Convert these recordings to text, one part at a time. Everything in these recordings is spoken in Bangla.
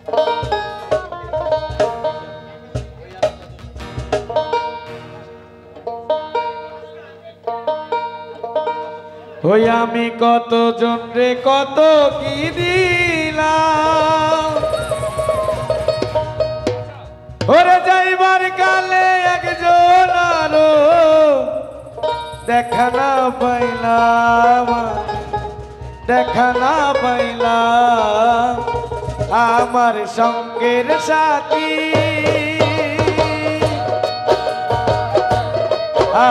ওই আমি কত জন রে কত কি দিলাম, ওরে যাইবার কালে একজন আরো দেখা না পাইলাম, দেখা না পাইলাম আমার সঙ্গের সাথী,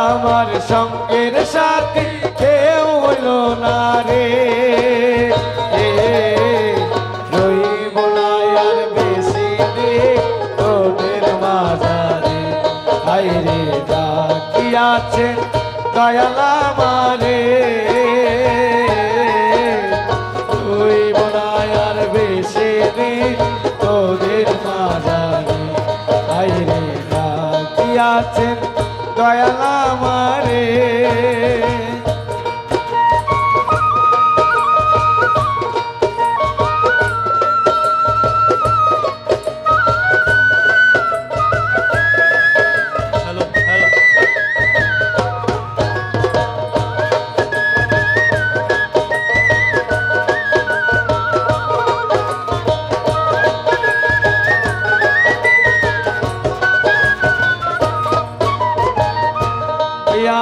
আমার সঙ্গের সাথী কেউ হইল না রে, রইব না আর বেশি দিন তোদের মাঝারে, আইরে ডাকিয়াছে দয়াল আমারে, রইব না আর বেশি দিন তোদের মাঝারে, আইরে ডাকিয়াছে দয়াল আমারে।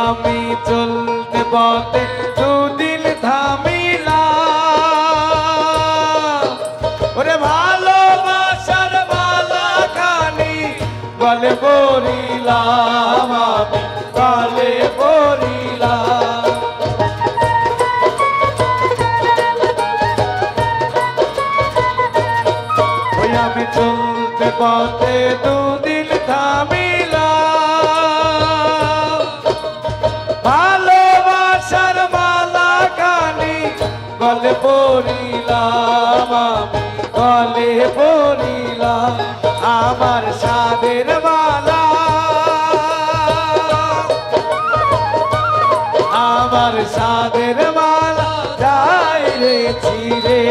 আমি চলতে পথে দুদিন থামিলাম, ওরে ভালোবাসার মালা খানি গলে পড়িলাম, আমি গলে পড়িলাম, ওই আমি চলতে পথে দুদিন থামিলাম, ভালোবাসার মালা খানি গলে পড়িলাম, আমি গলে পড়িলাম আমার সাদের মালা, আমার সাদের মালা যাই রে ছিড়ে,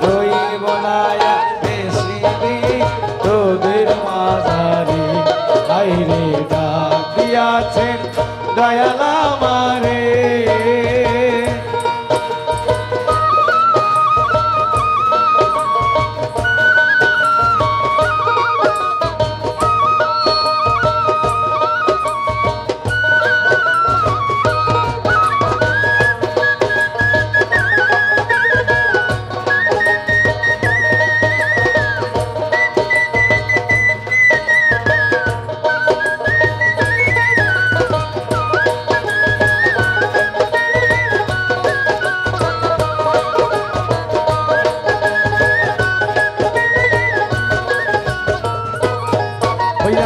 রইব না আর বেশি দিন তোদের মাঝারে, আইরে ডাকিয়াছেন দয়াল আমারে।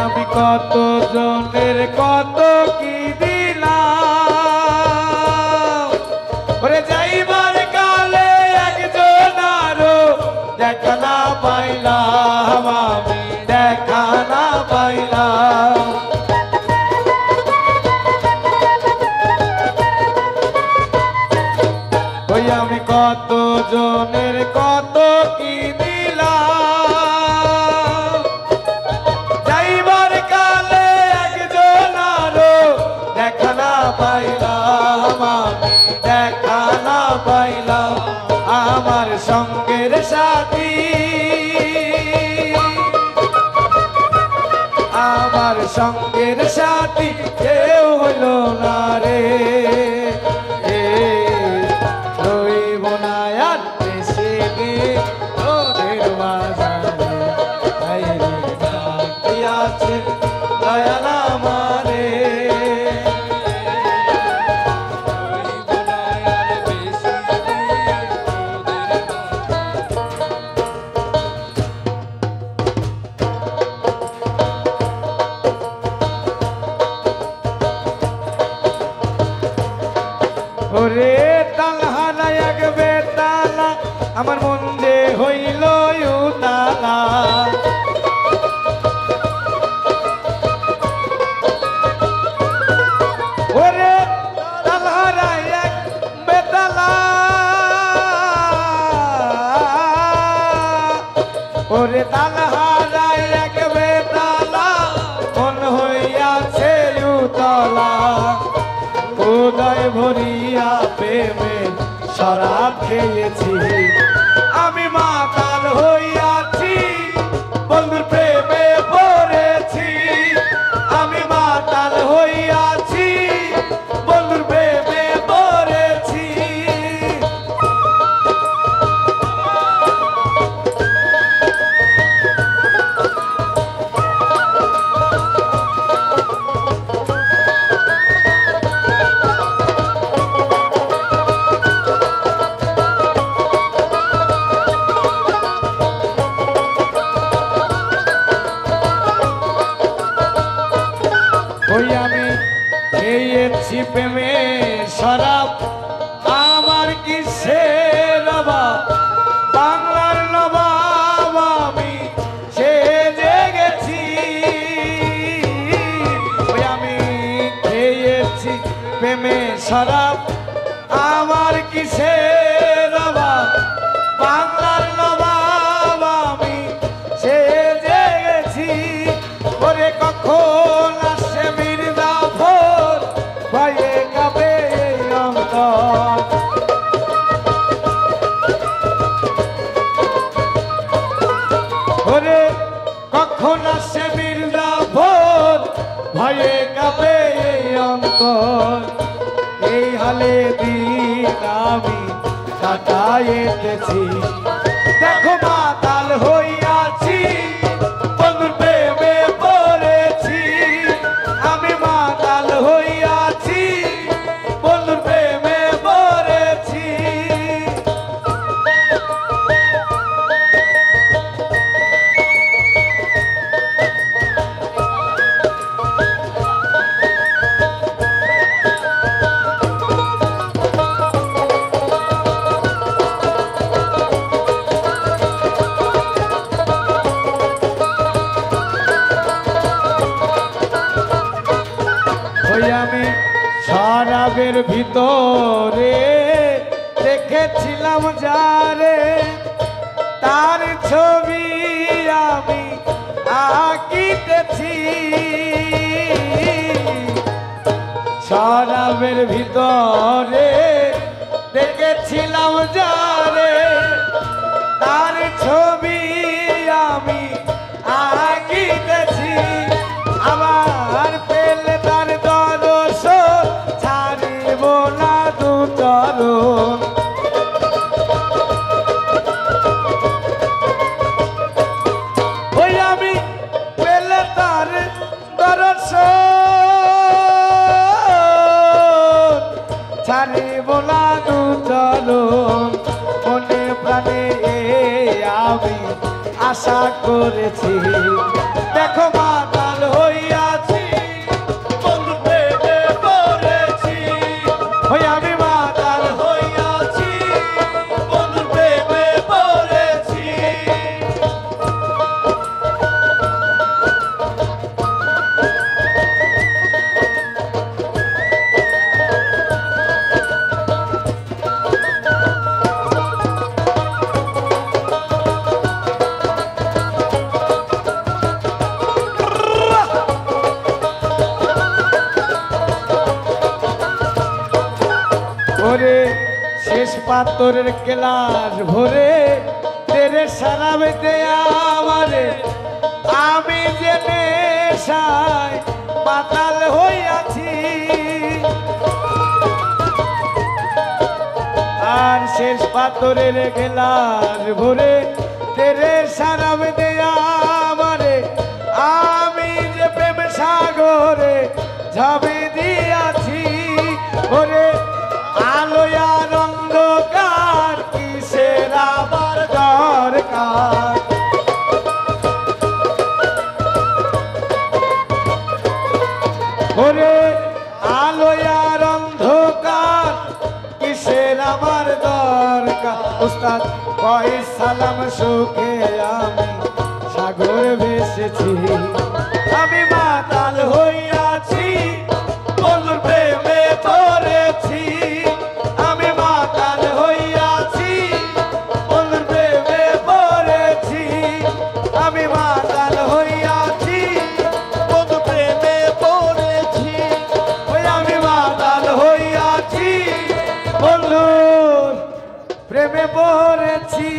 আমি কত জনের কত কি দিলাম, ওরে যাইবার কালে একজন আরো দেখা না পাইলাম, আমি দেখা না পাইলাম, ওই আমি কত জনের কত কি দিলাম, যাইবার কালে একজন আরো দেখা না পাইলাম, আমি দেখা না পাইলাম আমার সঙ্গের সাথী, আমার সঙ্গের সাথী কেউ হইল না রে, রইব না আর বেশি দিন তোদের মাঝারে, আইরে ডাকিয়াছে দয়াল আমারে, রইব না আর বেশি দিন তোদের ওরে তালহারা এক বেতালা আমার মন যে হইল উতালা, ওরে তালহারা এক বেতালা ওরে তাল হারাই এক বেতালা মন হইয়াছে উতলা উদয় ভরিয়া প্রেমে শরাব খেয়েছি আমি মাতাল হইয়াছি বন্ধুর প্রেমে পড়েছি আমি মাতাল হইয়াছি বন্ধুর প্রেমে পড়েছি ওই আমি খেয়েছি প্রেমে শরাব আমার কিসের অভাব বাংলার নবাব আমি সেজে গেছি ওই আমি খেয়েছি প্রেমে শরাব আমার কিসের অভাব বাংলার নবাব আমি সেজে গেছি ওরে কখন আসে মির্জাফর ভয়ে কাঁপে এই অন্তর ওরে কখন আসে মির্জাফর ভয়ে কাঁপে এই অন্তর এই হালে দিন আমি কাটাইতেছি দেখো মাতাল হইয়াছি বন্ধুর প্রেমে পড়েছি আমি মাতাল হইয়াছি বন্ধুর প্রেমে পড়েছি ওই আমি শরাবের ভিতরে দেখেছিলাম যারে তার ছবি আমি আঁকিতেছি শরাবের ভিতরে দেখেছিলাম যারে তার ছবি আমি আঁকিতেছি আমার পেলে তার দর্শন ছাড়িব না দু চরণ ওই আমি পেলে তার দর্শন ছাড়িব না দু চরণ মনে প্রাণে আমি আশা করেছি দেখো মাতাল হইয়াছি বন্ধুর প্রেমে পড়েছি ওই আমি মাতাল হইয়াছি বন্ধুর প্রেমে পড়েছি ওরে শেষ পাথরের ক্লাস ভরে তেরে সারাবে দেয়া আমারে আমি যে নেশায় মাতাল হইয়াছি আর শেষ পাথরের গ্লাস ভরে তেরে সারাবে দেয়া আমারে আমি যে প্রেম সাগরে ঝাঁপে দিয়াছি ওরে আলো আর অন্ধকার কিসের আবার দরকার ওরে আলো আর অন্ধকার কিসের আমার দরকার উস্তাদ কয় সালাম সুখে আমি সাগর ভেসেছি আমি মাতাল হইয়াছি বন্ধুর প্রেমে পড়েছি আমি মাতাল হইয়াছি বন্ধুর প্রেমে পড়েছি প্রেমে পড়েছি